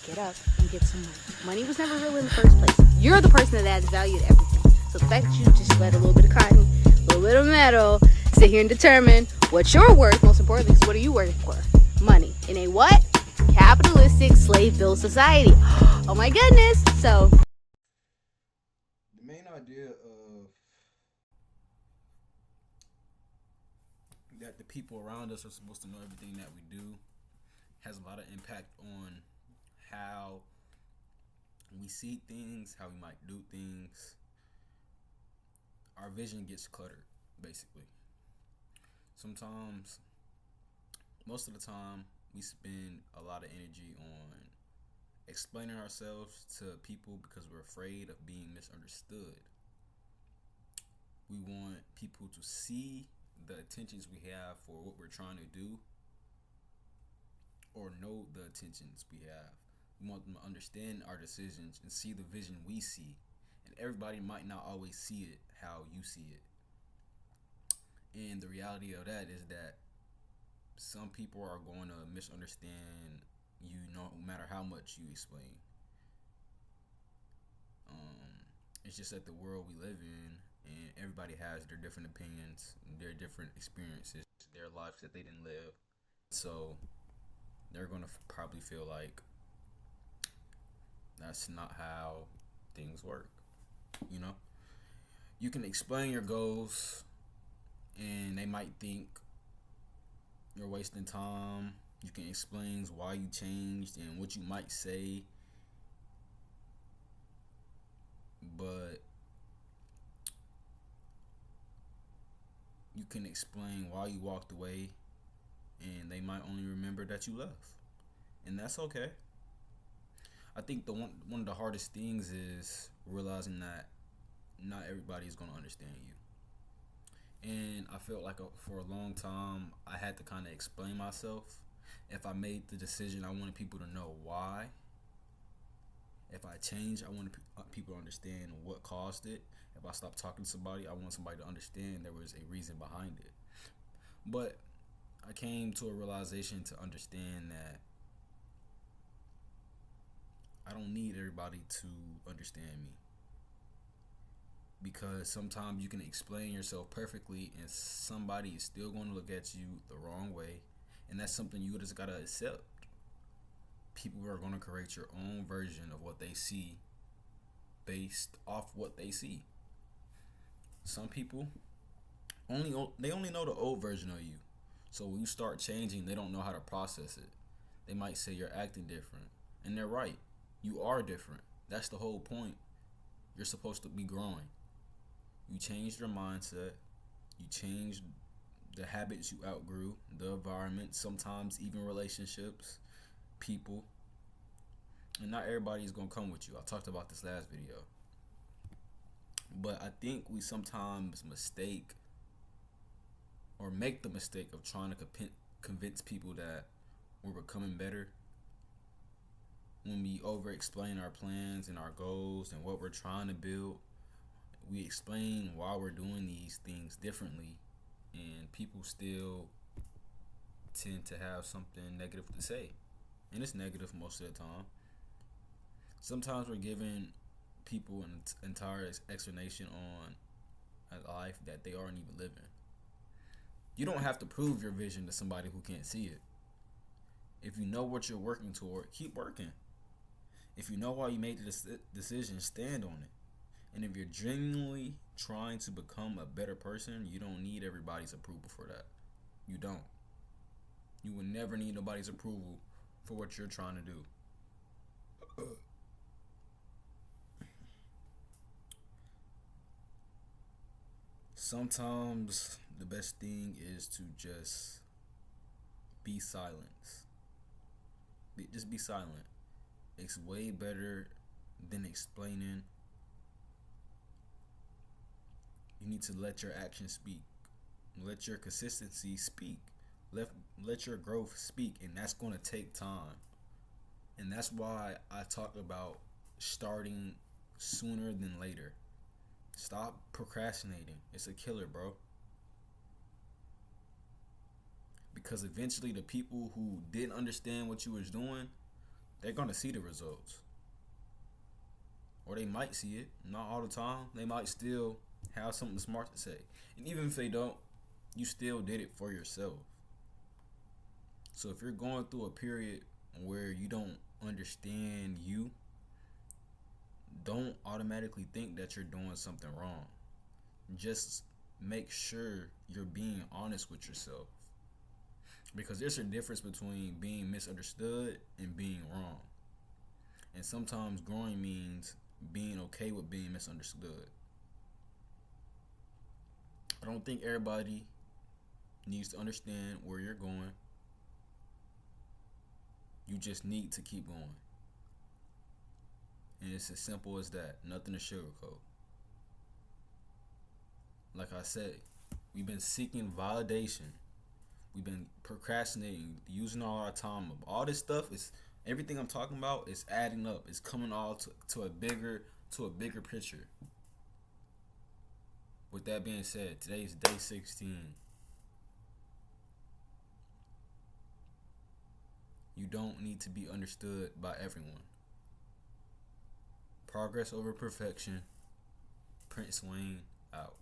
get up and get some money. Money was never real in the first place. You're the person that adds value to everything. So the fact that you just let a little bit of cotton, a little bit of metal, sit here and determine what you're worth, most importantly, is what are you working for? Money. In a what? Capitalistic slave-built society. Oh my goodness. So The main idea of that the people around us are supposed to know everything that we do has a lot of impact on how we see things, how we might do things. Our vision gets cluttered, basically. Sometimes, most of the time, we spend a lot of energy on explaining ourselves to people because we're afraid of being misunderstood. We want people to see the intentions we have for what we're trying to do or know the intentions we have. We want them to understand our decisions and see the vision we see. And everybody might not always see it how you see it. And the reality of that is that some people are going to misunderstand you no matter how much you explain. It's just that the world we live in, and everybody has their different opinions, their different experiences, their lives that they didn't live. So they're going to probably feel like that's not how things work. You know, you can explain your goals, and they might think you're wasting time. You can explain why you changed and what you might say, but you can explain why you walked away, and they might only remember that you left, and that's okay. I think the one of the hardest things is realizing that not everybody is going to understand you. And I felt like for a long time I had to kind of explain myself. If I made the decision, I wanted people to know why. If I changed, I wanted people to understand what caused it. If I stopped talking to somebody, I want somebody to understand there was a reason behind it. But I came to a realization to understand that I don't need everybody to understand me, because sometimes you can explain yourself perfectly and somebody is still going to look at you the wrong way, and that's something you just gotta accept. People are going to create your own version of what they see based off what they see. Some people only know the old version of you, so when you start changing, they don't know how to process it. They might say you're acting different, and they're right. You are different. That's the whole point. You're supposed to be growing. You changed your mindset. You changed the habits you outgrew, the environment, sometimes even relationships, people. And not everybody is going to come with you. I talked about this last video. But I think we sometimes mistake or make the mistake of trying to convince people that we're becoming better when we over explain our plans and our goals and what we're trying to build. We explain why we're doing these things differently, and people still tend to have something negative to say, and it's negative most of the time. Sometimes we're giving people an entire explanation on a life that they aren't even living. You don't have to prove your vision to somebody who can't see it. If you know what you're working toward, keep working. If you know why you made the decision, stand on it. And if you're genuinely trying to become a better person, you don't need everybody's approval for that. You don't. You will never need nobody's approval for what you're trying to do. Sometimes the best thing is to just be silent. Just be silent. It's way better than explaining. You need to let your actions speak. Let your consistency speak. Let your growth speak, and that's going to take time. And that's why I talk about starting sooner than later. Stop procrastinating. It's a killer, bro. Because eventually the people who didn't understand what you was doing, they're gonna see the results. Or they might see it. Not all the time. They might still have something smart to say. And even if they don't, you still did it for yourself. So if you're going through a period where you don't understand you, don't automatically think that you're doing something wrong. Just make sure you're being honest with yourself. Because there's a difference between being misunderstood and being wrong. And sometimes growing means being okay with being misunderstood. I don't think everybody needs to understand where you're going. You just need to keep going. And it's as simple as that. Nothing to sugarcoat. Like I said, we've been seeking validation. We've been procrastinating, using all our time. All this stuff is everything I'm talking about is adding up. It's coming all to a bigger picture. With that being said, today is day 16. You don't need to be understood by everyone. Progress over perfection. Princewayne out.